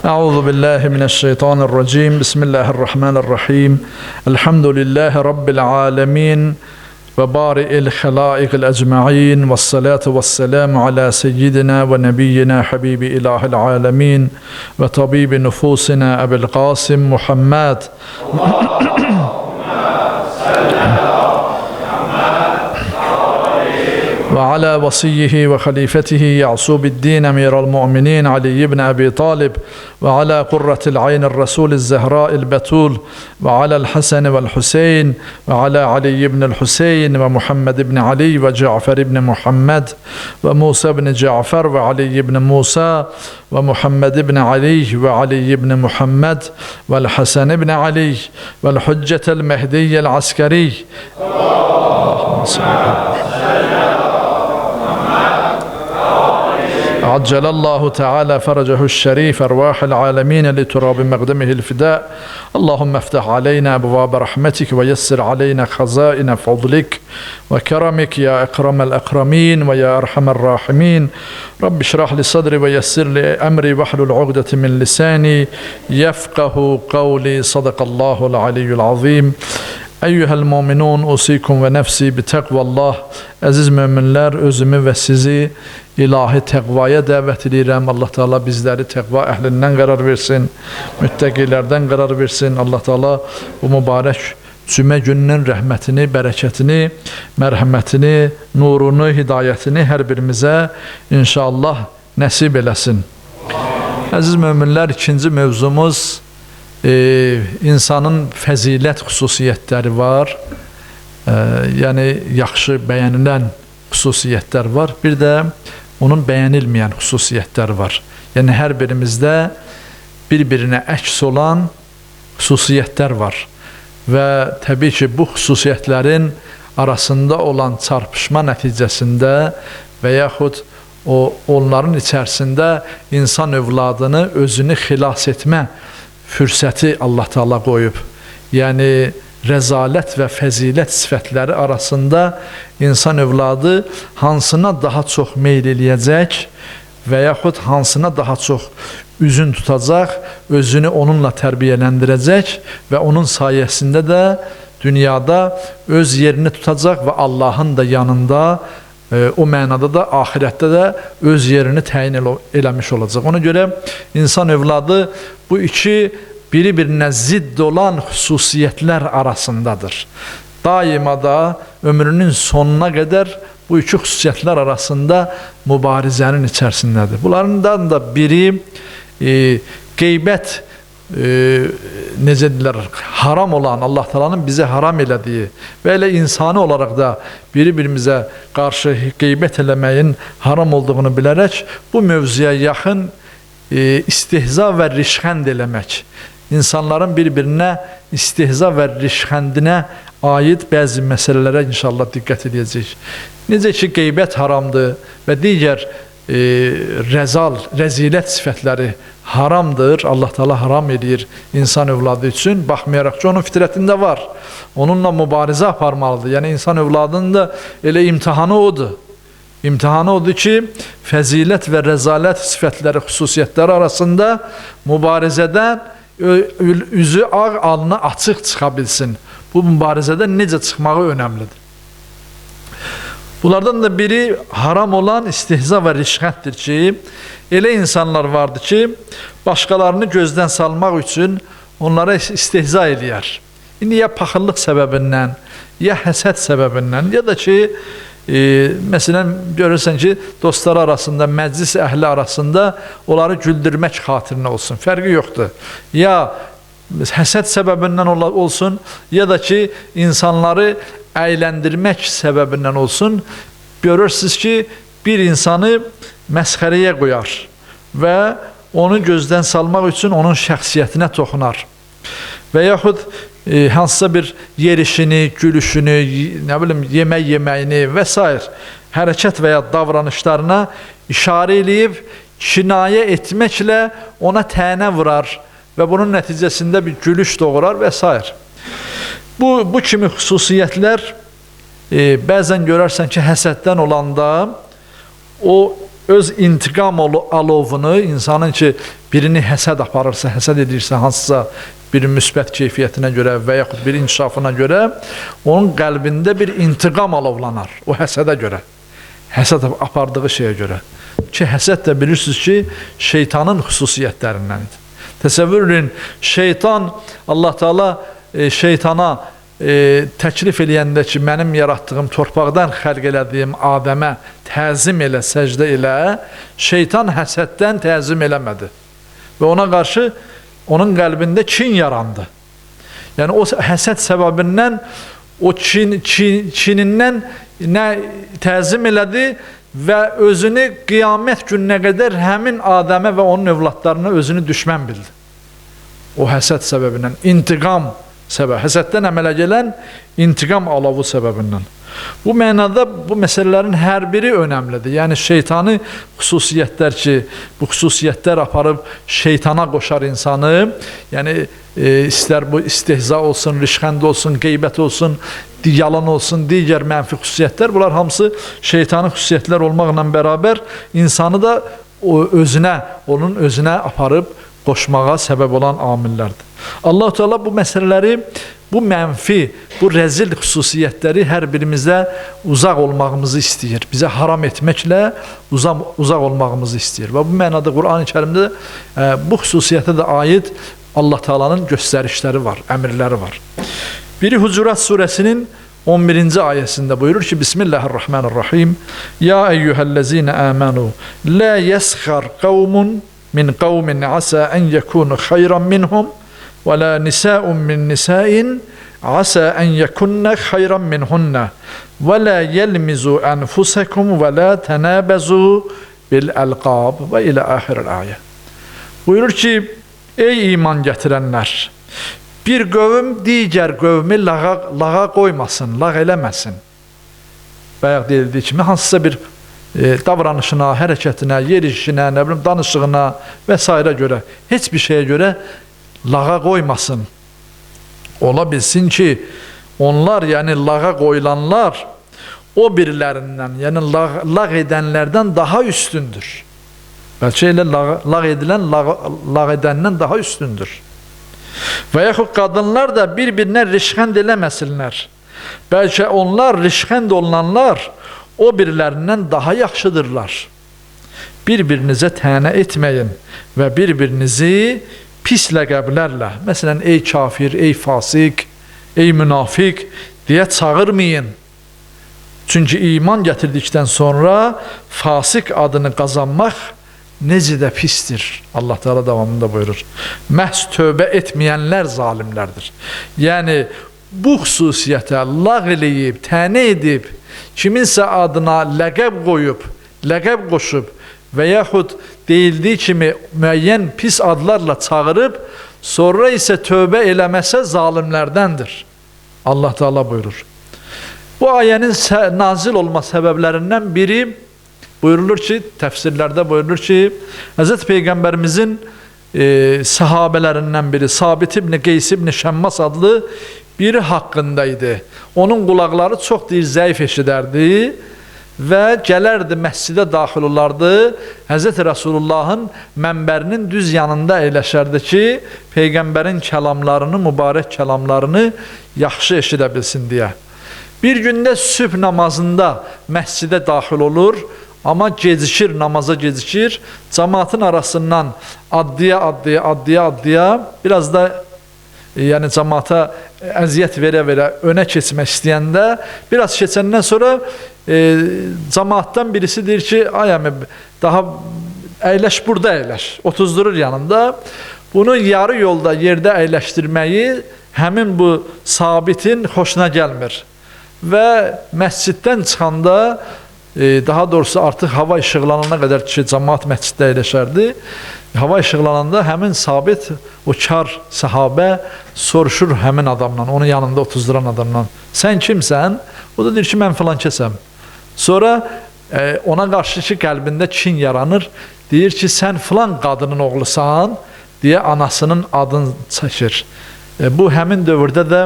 أعوذ بالله من الشيطان الرجيم. بسم الله الرحمن الرحيم. الحمد لله رب العالمين وبارئ الخلائق الأجمعين، والصلاة والسلام على سيدنا ونبينا حبيب إله العالمين وطبيب نفوسنا أبي القاسم محمد وعلى وصيه وخليفته يعصوب الدين أمير المؤمنين علي بن أبي طالب، وعلى قرة العين الرسول الزهراء البتول، وعلى الحسن والحسين، وعلى علي بن الحسين ومحمد بن علي وجعفر بن محمد وموسى بن جعفر وعلي بن موسى ومحمد بن علي وعلي بن محمد والحسن بن علي والحجة المهدي العسكري. عجل الله تعالى فرجه الشريف أرواح العالمين لتراب مقدمه الفداء. اللهم افتح علينا أبواب رحمتك ويسر علينا خزائن فضلك وكرمك يا أكرم الأكرمين ويا أرحم الراحمين. رب اشرح لي صدري ويسر لي أمري واحلل عقدة من لساني يفقه قولي. صدق الله العلي العظيم. Eyyuhel mu'minun usikum ve nefsi bi tekvallah. Aziz müminler, özümü ve sizi ilahi tekvaya davet edirəm. Allah Teala bizləri tekva əhlindən qərar versin, müttəqilərdən qərar versin. Allah Teala bu mübarək cümə gününün rəhmətini, bərəkətini, mərhəmətini, nurunu, hidayətini hər birimizə inşallah nəsib eləsin. Aziz müminlər, ikinci mövzumuz insanın fəzilət xüsusiyyətləri var, yəni yaxşı bəyənilən xüsusiyyətlər var, bir də onun bəyənilməyən xüsusiyyətlər var. Yəni hər birimizdə bir-birinə əks olan xüsusiyyətlər var və təbii ki, bu xüsusiyyətlərin arasında olan çarpışma nəticəsində və yaxud onların içərisində insan övladını özünü xilas etmə fürsəti Allah Teala qoyub. Yəni rəzalət və fəzilət sifətləri arasında insan övladı hansına daha çox meyl eləyəcək və yaxud hansına daha çox üzün tutacaq, özünü onunla tərbiyələndirəcək və onun sayəsində də dünyada öz yerini tutacaq və Allahın da yanında o mənada da axirətdə də öz yerini təyin eləmiş olacaq. Ona görə insan övladı bu iki biri-birinə zidd olan xüsusiyyətlər arasındadır. Daima da ömrünün sonuna qədər bu iki xüsusiyyətlər arasında mübarizənin içərisindədir. Bunlardan da biri qeybət, necə deyirlər, haram olan, Allah Teala'nın bizə haram elədiyi və elə insani olaraq da biri-birimizə qarşı qeybət eləməyin haram olduğunu bilərək bu mövzuya yaxın istihza və rişxənd eləmək, insanların bir-birinə istihza və rişxəndinə aid bəzi məsələlərə inşallah diqqət edəcəyik. Necə ki, qeybət haramdır və digər rəzilət sifətləri haramdır. Allah Teala haram edir insan övladı üçün, baxmayaraq ki, onun fitrətində var. Onunla mübarizə aparmalıdır. Yəni, insan övladının da elə imtihanı odur. İmtihanı odur ki, fəzilət və rəzalət sifətləri, xüsusiyyətləri arasında mübarizədən üzü ağ, alnı açıq çıxa bilsin. Bu mübarizədən necə çıxmağı önəmlidir. Bunlardan da biri haram olan istihza və rişxənddir ki, elə insanlar vardır ki, başqalarını gözdən salmaq üçün onlara istihza eləyər. İndi ya paxıllıq səbəbindən, ya həsəd səbəbindən, ya da ki, məsələn, görürsən ki, dostlar arasında, məclis əhli arasında onları güldürmək xatirinə olsun, fərqi yoxdur. Ya həsəd səbəbindən olsun, ya da ki, insanları əyləndirmək səbəbindən olsun, görürsünüz ki, bir insanı məsxərəyə qoyar və onu gözdən salmaq üçün onun şəxsiyyətinə toxunar. Və yaxud hansısa bir yerişini, gülüşünü, nə bilim, yemək yeməyini və s. hərəkət və ya davranışlarına işarə eləyib, kinayə etməklə ona tənə vurar və bunun nəticəsində bir gülüş doğurar və s. Bu kimi xüsusiyyətlər bəzən görərsən ki, həsəddən olanda o öz intiqam alovunu, insanın ki birini həsəd aparırsa, həsəd edirsə hansısa bir müsbət keyfiyyətinə görə və yaxud bir inkişafına görə onun qəlbində bir intiqam alovlanar o həsədə görə, həsəd apardığı şeyə görə. Ki həsəd də bilirsiniz ki şeytanın xüsusiyyətlərindəndir. Təsəvvür edin, şeytan, Allah Teala şeytana təklif eləyəndə ki mənim yaratdığım torpaqdan xəlq elədiyim Adəmə təzim elə, səcdə elə, şeytan həsəddən təzim eləmədi və ona qarşı onun qəlbində kin yarandı. Yəni o həsəd səbəbindən o kinindən nə təzim elədi və özünü qiyamət gününə qədər həmin Adəmə və onun övladlarına özünü düşmən bildi. O həsəd səbəbindən, intiqam səbəbi, həsəddən əmələ gələn intiqam alovu səbəbindən. Bu mənada bu məsələlərin hər biri önəmlidir. Yəni şeytani xüsusiyyətlər ki, bu xüsusiyyətlər aparıb şeytana qoşar insanı, yəni istər bu istehza olsun, rişxənd olsun, qeybət olsun, yalan olsun, digər mənfi xüsusiyyətlər, bunlar hamısı şeytani xüsusiyyətlər olmaqla bərabər insanı da onun özünə aparıb qoşmağa səbəb olan amillərdir. Allah Teala bu məsələləri, bu mənfi, bu rəzil xüsusiyyətləri hər birimizdə uzaq olmağımızı istəyir. Bizə haram etməklə uzaq olmağımızı istəyir. Və bu mənada Quran-ı Kərimdə bu xüsusiyyətə də aid Allah Teala'nın göstərişləri var, əmrləri var. Biri Hucurat surəsinin 11-ci ayəsində buyurur ki, Bismillahirrahmanirrahim. Ya eyyuhəllezine amanu, la yesxar qavmun min qavmin asa en yekunu xayran minhum və la nisa'un min nisa'in asa en yekunne xayran minhunna və la yelmizu anfusakum və la tenabezu bil alqab və ilə ahiril ayə. Buyurur ki, ey iman gətirənlər, bir qövm digər qövmü lağa qoymasın, lağ eləməsin. Bayaq deyildiyi kimi, hansısa bir davranışına, hərəkətinə, yerişinə, danışığına və s. görə, heç bir şeyə görə lağa qoymasın. Ola bilsin ki, onlar, yəni lağa qoyulanlar, o birilərindən, yəni lağ edənlərdən daha üstündür. Bəlkə elə lağ edilən, lağ edəndən daha üstündür. Və yaxud qadınlar da bir-birinə rişxənd eləməsinlər. Bəlkə onlar, rişxənd olunanlar, o birilərindən daha yaxşıdırlar. Bir-birinizə tənə etməyin və bir-birinizi pis ləqəblərlə, məsələn, ey kafir, ey fasik, ey münafiq deyə çağırmayın. Çünki iman gətirdikdən sonra fasik adını qazanmaq necə də pisdir. Allah Teala davamında buyurur. Məhz tövbə etməyənlər zalimlərdir. Yəni, bu xüsusiyyətə lağ eləyib, tənə edib, kiminsə adına ləqəb qoyub, ləqəb qoşub və yaxud deyildiyi kimi müəyyən pis adlarla çağırıb, sonra isə tövbə eləməsə zalimlərdəndir. Allah Teala buyurur. Bu ayənin nazil olma səbəblərindən biri buyurulur ki, təfsirlərdə buyurulur ki, Hz. Peyğəmbərimizin səhabələrindən biri Sabit ibn Qeys ibn Şəmmas adlı biri haqqındaydı. Onun qulaqları çox zəif eşidərdi və gələrdi, məscidə daxil olardı. Hz. Rəsulullahın mənbərinin düz yanında əyləşərdi ki, Peyğəmbərin kəlamlarını, mübarək kəlamlarını yaxşı eşidə bilsin deyə. Bir gündə sübh namazında məscidə daxil olur, amma gecikir, namaza gecikir. Cəmaatın arasından addıya, biraz da yəni cəmaata əziyyət verə-verə önə keçmək istəyəndə, biraz keçəndən sonra cəmaatdan birisi deyir ki, ay əmi, daha əyləş, burada əyləş, otuzdurur yanında. Bunu yarı yolda yerdə əyləşdirməyi həmin bu Sabitin xoşuna gəlmir. Və məsciddən çıxanda, daha doğrusu artıq hava işıqlanana qədər ki, cəmaat məsciddə əyləşərdi, hava işıqlananda həmin Sabit, o kar səhabə soruşur həmin adamla, onun yanında otuzduran adamla, sən kimsən? O da deyir ki, mən filan kəsəm. Sonra ona qarşı ki, qəlbində kin yaranır, deyir ki, sən filan qadının oğlusan, deyə anasının adını çəkir. Bu həmin dövrdə də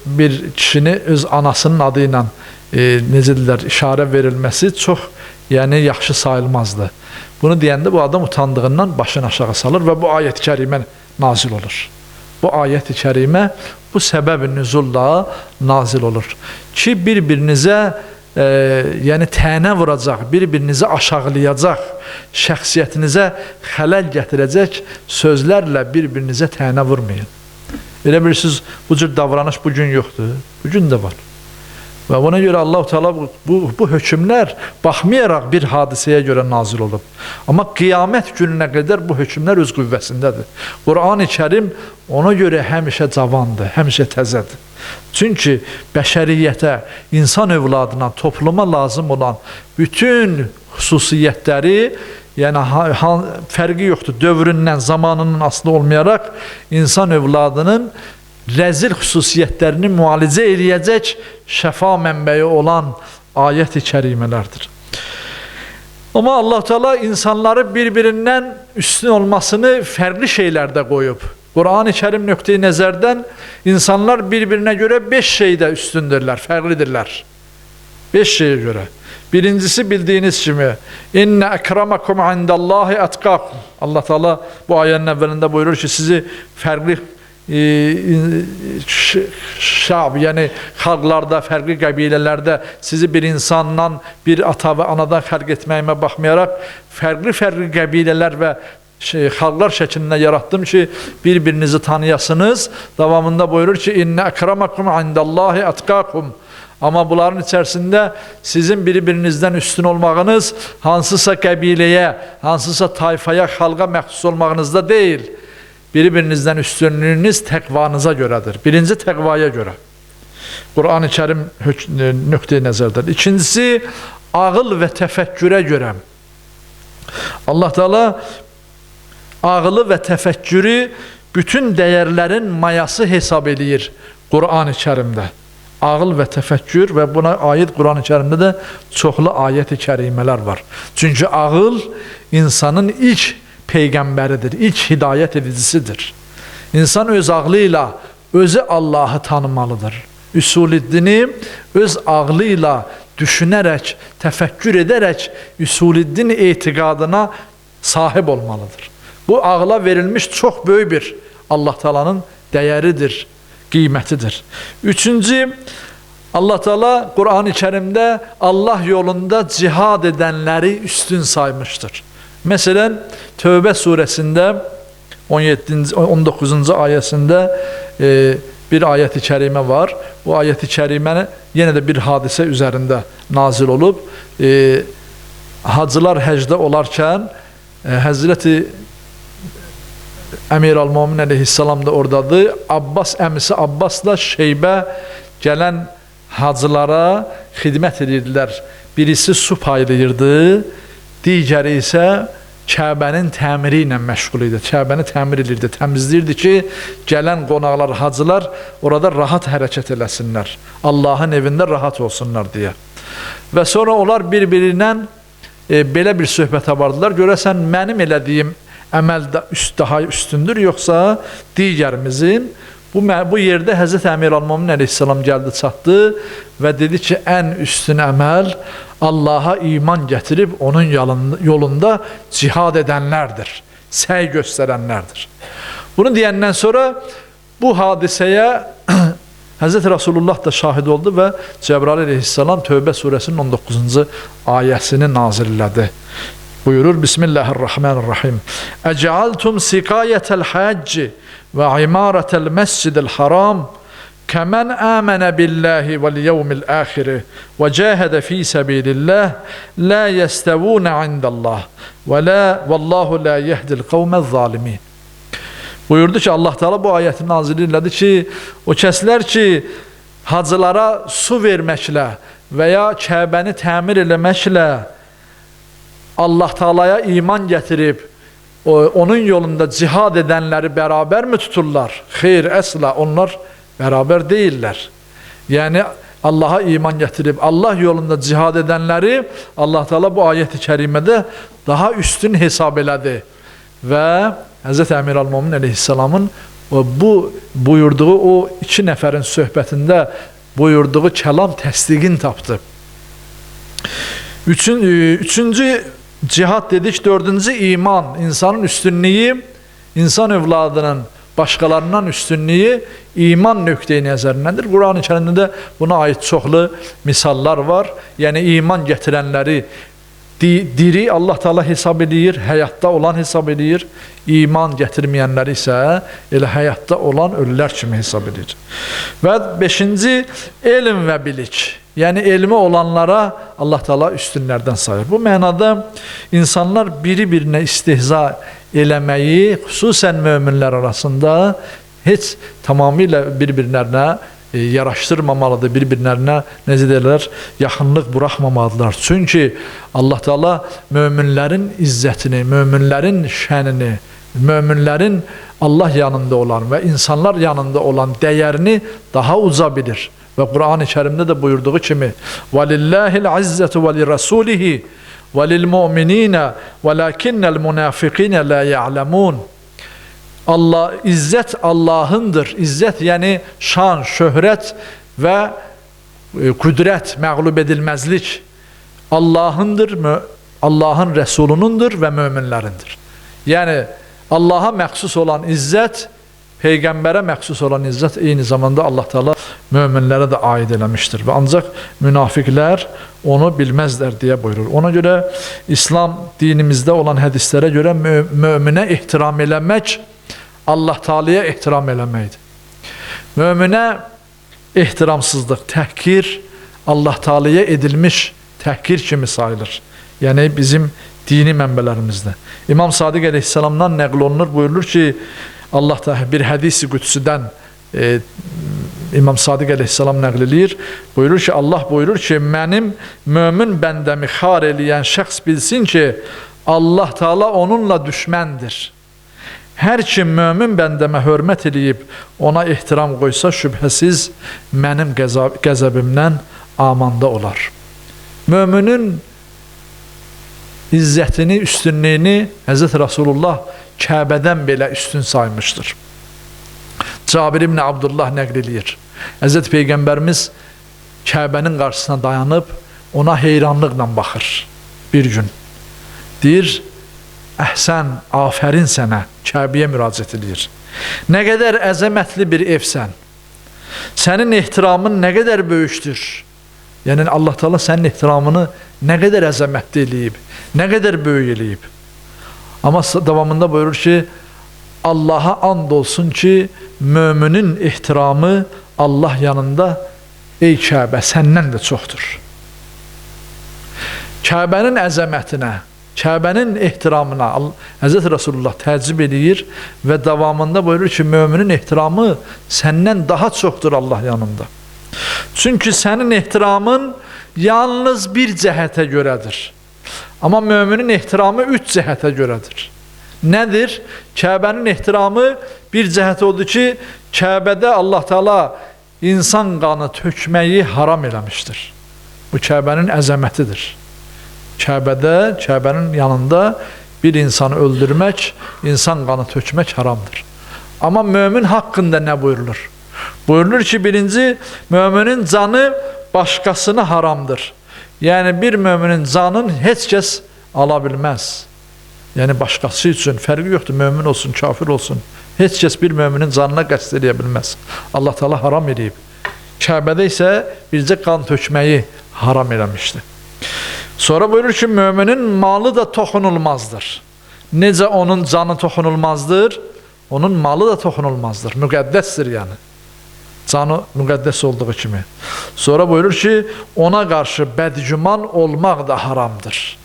bir kişini öz anasının adı ilə necə deyirlər, işarə verilməsi çox yəni yaxşı sayılmazdı. Bunu deyəndə bu adam utandığından başını aşağı salır və bu ayət-i kərimə nazil olur. Bu ayət-i kərimə bu səbəb-i nüzulla nazil olur ki, bir-birinizə yəni tənə vuracaq, bir-birinizi aşağılayacaq, şəxsiyyətinizə xələl gətirəcək sözlərlə bir-birinizə tənə vurmayın. Elə bilirsiniz, bu cür davranış bugün yoxdur, bugün də var. Və buna görə Allah-u Teala bu hökmlər baxmayaraq bir hadisəyə görə nazil olub. Amma qiyamət gününə qədər bu hökmlər öz qüvvəsindədir. Qur'an-ı Kərim ona görə həmişə cavandır, həmişə təzədir. Çünki bəşəriyyətə, insan övladına, topluma lazım olan bütün xüsusiyyətləri, yəni fərqi yoxdur, dövründən, zamanının asılı olmayaraq insan övladının rəzil xüsusiyyətlərini müalicə eləyəcək şəfa mənbəyi olan ayət-i kərimələrdir. Amma Allah Teala insanları bir-birindən üstün olmasını fərqli şeylərdə qoyub. Qur'an-ı Kərim nöqteyi nəzərdən insanlar bir-birinə görə 5 şeydə üstündürlər, fərqlidirlər. 5 şeyə görə. Birincisi bildiyiniz kimi İnnə əkramakum indallahi atqakum. Allah Teala bu ayənin əvvəlində buyurur ki, sizi fərqli şab, yəni xalqlarda, fərqli qəbilələrdə sizi bir insandan, bir ata və anadan xəlq etməyimə baxmayaraq fərqli qəbilələr və xalqlar şəklində yaratdım ki, bir-birinizi tanıyasınız. Davamında buyurur ki, İnnə əkramakum indallahi atqakum. Amma bunların içərisində sizin bir-birinizdən üstün olmağınız hansısa qəbiləyə, hansısa tayfaya, xalqa məxsus olmağınızda deyil. Bir-birinizdən üstünlüyünüz təqvanıza görədir. Birinci təqvaya görə. Qur'an-ı Kərim nöqteyi nəzərdir. İkincisi, ağıl və təfəkkürə görə. Allah Teala ağılı və təfəkkürü bütün dəyərlərin mayası hesab edir Qur'an-ı Kərimdə. Ağıl və təfəkkür və buna aid Qur'an-ı Kərimdə də çoxlu ayət-i kərimələr var. Çünki ağıl insanın ilk peyğəmbəridir, ilk hidayət edicisidir. İnsan öz ağlı ilə özü Allahı tanımalıdır. Üsul-i-dini öz ağlı ilə düşünərək, təfəkkür edərək üsul-i-din etiqadına sahib olmalıdır. Bu ağla verilmiş çox böyük bir Allah Teala'nın dəyəridir, qiymətidir. Üçüncü, Allah Teala Qur'an-ı Kərimdə Allah yolunda cihad edənləri üstün saymışdır. Məsələn, Tövbə surəsində 19-cu ayəsində bir ayət-i kərimə var. Bu ayət-i kərimə yenə də bir hadisə üzərində nazil olub. Hacılar həcdə olarkən Həzrəti Əmir Al-Mumin əleyhissalam da oradadır. Abbas əmisi Abbasla Şeybə gələn hacılara xidmət edirdilər. Birisi su paylayırdı, digəri isə Kəbənin təmiri ilə məşğul idi. Kəbəni təmir edirdi, təmizləyirdi ki, gələn qonaqlar, hacılar orada rahat hərəkət eləsinlər. Allahın evində rahat olsunlar deyə. Və sonra onlar bir-birindən belə bir söhbət apardılar. Görəsən, mənim elədiyim əməl daha üstündür, yoxsa digərimizin? Bu yerdə Həzrət Əmir Al-Mumin əleyhissalam gəldi, çatdı və dedi ki, ən üstün əməl Allaha iman gətirib onun yolunda cihad edənlərdir, səy göstərənlərdir. Bunu deyəndən sonra bu hadisəyə Həzrət Rasulullah da şahid oldu və Cəbrail əleyhissalam Tövbə surəsinin 19-cu ayəsini nazil elədi. Buyurur, Bismillahirrahmanirrahim. Əcəaltum siqayətəl həcci və imarətəl məscidəl haram kəmən əmənə billahi vəl yevmil əxiri və cəhədə fi səbilillah la yəstəvunə indəllah və vallahu la yehdil qavməz zalimin. Buyurdu ki, Allah Teala bu ayəti nazil elədi ki, o kəslər ki, hacılara su verməklə və ya Kəbəni təmir eləməklə Allah Teala'ya iman gətirib, onun yolunda cihad edənləri bərabər mi tuturlar? Xeyr, əsla onlar bərabər deyirlər. Yəni, Allaha iman gətirib, Allah yolunda cihad edənləri Allah Teala bu ayət-i kərimədə daha üstün hesab elədi. Və Həzrət Əmir Al-Mumin əleyhissalamın bu buyurduğu o iki nəfərin söhbətində buyurduğu kəlam təsdiqin tapdı. Üçüncü cihad dedik, dördüncü iman, insanın üstünlüğü, insan evladının başqalarından üstünlüyü iman nöqteyi nəzərindəndir. Quran-ı Kərimdə buna aid çoxlu misallar var. Yəni iman gətirənləri diri Allah Teala hesab edir, həyatda olan hesab edir. İman gətirməyənləri isə elə həyatda olan ölülər kimi hesab edir. Və beşinci, elm və bilik. Yəni elmi olanlara Allah Teala üstünlərdən sayır. Bu mənada insanlar biri-birinə istehza eləməyi, xüsusən möminlər arasında heç tamamilə bir-birlərinə yaraşdırmamalıdır, bir-birlərinə necə deyirlər, yaxınlıq buraxmamalıdırlar. Çünki Allah Teala möminlərin izzətini, möminlərin şənini, möminlərin Allah yanında olan və insanlar yanında olan dəyərini daha uca bilir. Və Quran-ı Kərimdə də buyurduğu kimi وَلِلَّهِ الْعِزَّةُ وَلِرَسُولِهِ وَلِلْمُؤْمِنِينَ وَلَكِنَّ الْمُنَافِقِينَ لَا يَعْلَمُونَ. Allah, izzət Allahındır. İzzət yəni şan, şöhrət və qüdrət, məğlub edilməzlik Allahındır, Allahın Rəsulunundur və möminlərindir. Yəni Allaha məxsus olan izzət, Peyğəmbərə məxsus olan izzət eyni zamanda Allah Teala möminlərə də aid eləmişdir. Və ancaq münafiqlər onu bilməzlər deyə buyurur. Ona görə İslam dinimizdə olan hədislərə görə möminə ehtiram eləmək Allah Teala'ya ehtiram eləməkdir. Möminə ehtiramsızlıq, təhqir Allah Teala'ya edilmiş təhqir kimi sayılır. Yəni bizim dini mənbələrimizdə. İmam Sadiq əleyhissalamdan nəql olunur, buyurulur ki, Allah da bir hədis-i qüdsüdən İmam Sadiq əleyhissalam nəql edir. Buyurur ki, Allah buyurur ki, mənim mömin bəndəmi xar eləyən şəxs bilsin ki, Allah Teala onunla düşməndir. Hər kim mömin bəndəmə hörmət eləyib, ona ehtiram qoysa, şübhəsiz mənim qəzəbimdən amanda olar. Möminin izzətini, üstünlüyünü Həzrət Rasulullah Kəbədən belə üstün saymışdır. Cabir ibn Abdullah nəql edir. Həzrət Peyğəmbərimiz Kəbənin qarşısına dayanıb, ona heyranlıqla baxır bir gün. Deyir, əhsən, afərin sənə, Kəbəyə müraciət edir. Nə qədər əzəmətli bir evsən, sənin ehtiramın nə qədər böyükdür. Yəni Allah Teala sənin ehtiramını nə qədər əzəmətli eləyib, nə qədər böyük eləyib. Amma davamında buyurur ki, Allaha and olsun ki, müminin ehtiramı Allah yanında, ey Kəbə, səndən də çoxdur. Kəbənin əzəmətinə, Kəbənin ehtiramına Həzrət Rasulullah təəccüb edir və davamında buyurur ki, müminin ehtiramı səndən daha çoxdur Allah yanında. Çünki sənin ehtiramın yalnız bir cəhətə görədir. Amma müminin ehtiramı üç cəhətə görədir. Nədir? Kəbənin ehtiramı bir cəhət odur ki, Kəbədə Allah Teala insan qanı tökməyi haram eləmişdir. Bu Kəbənin əzəmətidir. Kəbədə, Kəbənin yanında bir insanı öldürmək, insan qanı tökmək haramdır. Amma mömin haqqında nə buyurulur? Buyurulur ki, birinci, müminin canı başqasını haramdır. Yəni bir müminin canını heç kəs ala bilməz. Yəni başqası üçün fərqi yoxdur, mömin olsun, kafir olsun. Heç kəs bir müminin canına qəsd edə bilməz. Allah Teala haram edib. Kəbədə isə bircə qan tökməyi haram eləmişdir. Sonra buyurur ki, müminin malı da toxunulmazdır. Necə onun canı toxunulmazdır, onun malı da toxunulmazdır. Müqəddəsdir yəni. Canı müqəddəs olduğu kimi. Sonra buyurur ki, ona qarşı bədgüman olmaq da haramdır.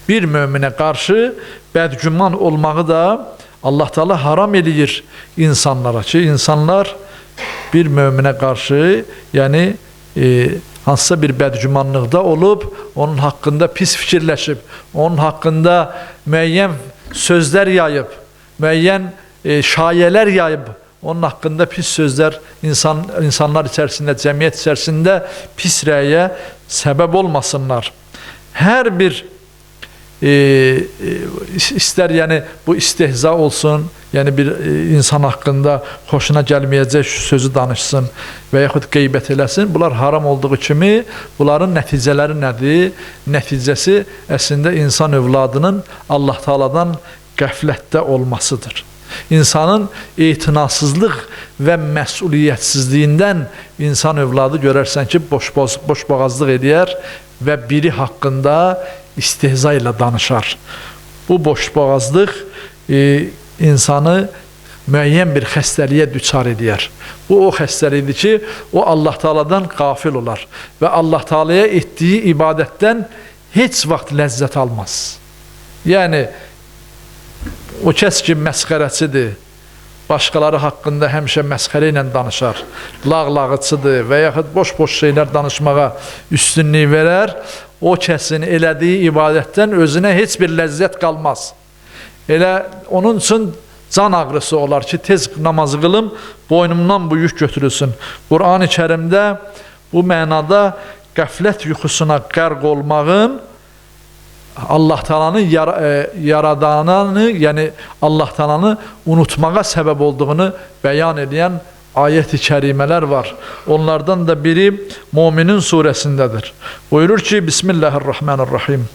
Bir möminə qarşı bədgüman olmağı da Allah Teala haram edir insanlara ki, insanlar bir möminə qarşı, yəni hansısa bir bədgümanlıqda olub, onun haqqında pis fikirləşib, onun haqqında müəyyən sözlər yayıb, müəyyən şayələr yayıb, onun haqqında pis sözlər insanlar içərisində, cəmiyyət içərisində pis rəyə səbəb olmasınlar. Hər bir istər yəni bu istehza olsun, yəni bir insan haqqında xoşuna gəlməyəcək sözü danışsın və yaxud qeybət eləsin. Bunlar haram olduğu kimi bunların nəticələri nədir? Nəticəsi əslində insan övladının Allah Taala'dan qəflətdə olmasıdır. İnsanın etinasızlıq və məsuliyyətsizliyindən insan övladı görərsən ki, boşboğazlıq edər və biri haqqında istehza ilə danışar. Bu boşboğazlıq insanı müəyyən bir xəstəliyə düçar edər. Bu o xəstəlikdir ki, o Allah Taala'dan qafil olar və Allah Taala'ya etdiyi ibadətdən heç vaxt ləzzət almaz. Yəni o kəs ki, məsxərəçidir, başqaları haqqında həmişə məsxərə ilə danışar, lağlağıçıdır və yaxud boş-boş şeylər danışmağa üstünlük verər, o kəsin elədiyi ibadətdən özünə heç bir ləzzət qalmaz. Elə onun üçün can ağrısı olar ki, tez namazı qılım, boynumdan bu yük götürülsün. Qur'an-ı Kərimdə bu mənada qəflət yuxusuna qərq olmağın Allah Taala'nın yaradanını, yəni Allah Taala'nı unutmağa səbəb olduğunu bəyan edən ayət-i kərimələr var. Onlardan da biri Müminin surəsindədir. Buyurur ki, Bismillahirrahmanirrahim.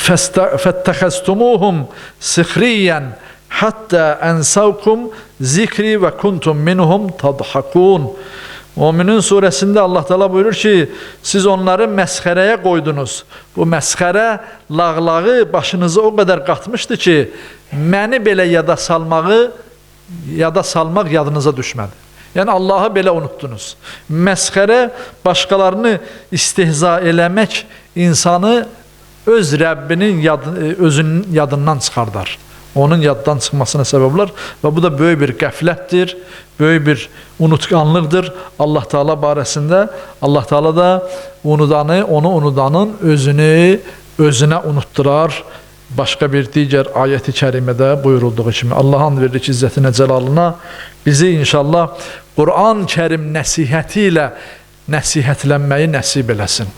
Fəttəxəstumuhum sixriyən hatta ensavkum zikri və kuntum minhum tadhakun. Müminin surəsində Allah Teala buyurur ki, siz onları məsxərəyə qoydunuz. Bu məsxərə lağlağı başınızı o qədər qatmışdı ki, məni belə yada salmaq yadınıza düşmədi. Yəni Allahı belə unutdunuz. Məsxərə başqalarını istehza eləmək insanı öz Rəbbinin özünün yadından çıxardar. Onun yaddan çıxmasına səbəb olar və bu da böyük bir qəflətdir, böyük bir unutqanlıqdır. Allah Teala barəsində Allah Teala da onu unudanın özünə unutdurar. Başqa bir digər ayət-i kərimədə buyurulduğu kimi Allah and verir ki, izzətinə, cəlalına bizi inşallah Qur'an-ı Kərim nəsihəti ilə nəsihətlənməyi nəsib eləsin.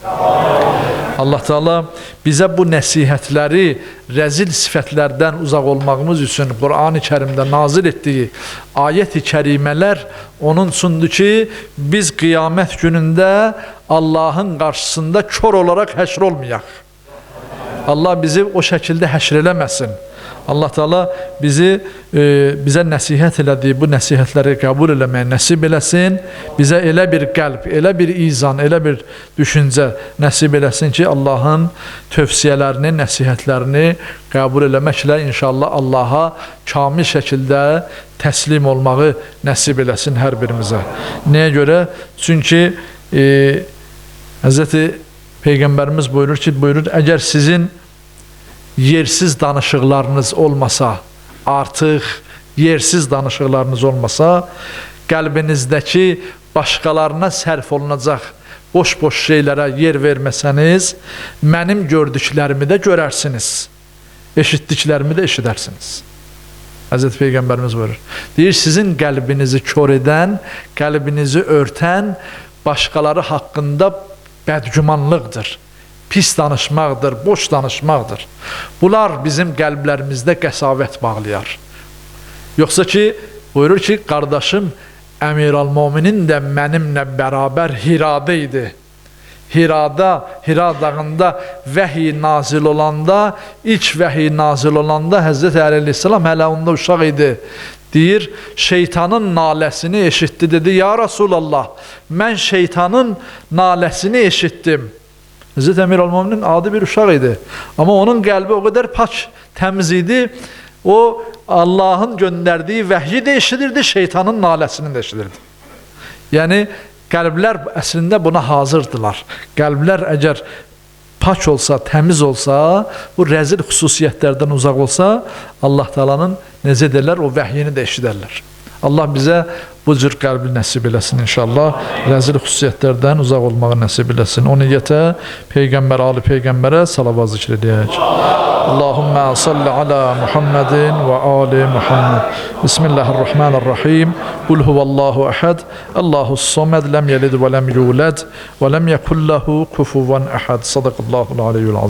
Allah Teala bizə bu nəsihətləri, rəzil sifətlərdən uzaq olmağımız üçün Qur'an-ı Kərimdə nazil etdiyi ayət-i kərimələr onun üçündür ki, biz qiyamət günündə Allahın qarşısında kör olaraq həşr olmayaq. Allah bizi o şəkildə həşr eləməsin. Allah Teala bizə nəsihət elədiyi bu nəsihətləri qəbul eləməyə nəsib eləsin. Bizə elə bir qəlb, elə bir izan, elə bir düşüncə nəsib eləsin ki, Allahın tövsiyələrini, nəsihətlərini qəbul eləməklə inşallah Allaha kamil şəkildə təslim olmağı nəsib eləsin hər birimizə. Nəyə görə? Çünki Həzrəti Peyğəmbərimiz buyurur, əgər sizin yersiz danışıqlarınız olmasa, artıq yersiz danışıqlarınız olmasa, qəlbinizdəki başqalarına sərf olunacaq boş-boş şeylərə yer verməsəniz, mənim gördüklərimi də görərsiniz, eşitdiklərimi də eşidərsiniz. Həzrəti Peyğəmbərimiz buyurur. Deyir, sizin qəlbinizi kör edən, qəlbinizi örtən başqaları haqqında bədgümanlıqdır. Pis danışmaqdır, boş danışmaqdır. Bunlar bizim qəlblərimizdə qəsavət bağlayar. Yoxsa ki, buyurur ki, qardaşım Əmirəl-Möminin də mənimlə bərabər Hirada idi. Hira dağında vəhiy nazil olanda, ilk vəhiy nazil olanda Həzrəti Əli əleyhissalam hələ onda uşaq idi. Deyir, şeytanın naləsini eşitdi, dedi, ya Rasulallah, mən şeytanın naləsini eşitdim. Həzrəti Əmirəl-Möminin adi bir uşaq idi. Amma onun qəlbi o qədər pak, təmiz idi. O, Allahın göndərdiyi vəhyi də eşidirdi, şeytanın naləsini də eşidirdi. Yəni, qəlblər əslində buna hazırdılar. Qəlblər əgər pak olsa, təmiz olsa, bu rəzil xüsusiyyətlərdən uzaq olsa, Allah Teala'nın necə edirlər, o vəhyini də eşidərlər. Allah bizə bu cür qəlbi nəsib eləsin inşallah. Rəzil xüsusiyyətlərdən uzaq olmağı nəsib eləsin. O niyyətə Peyğəmbər, Ali Peyğəmbərə salavat zikr edək. Allahümmə salli ala Muhammedin və ali Muhammed. Bismillahirrahmanirrahim. Qul huvallahu əhəd. Allahus soməd. Ləm yəlid və ləm yulad. Və ləm yəkun ləhu kufuvan əhəd. Sadaqallahul aliyyul azim.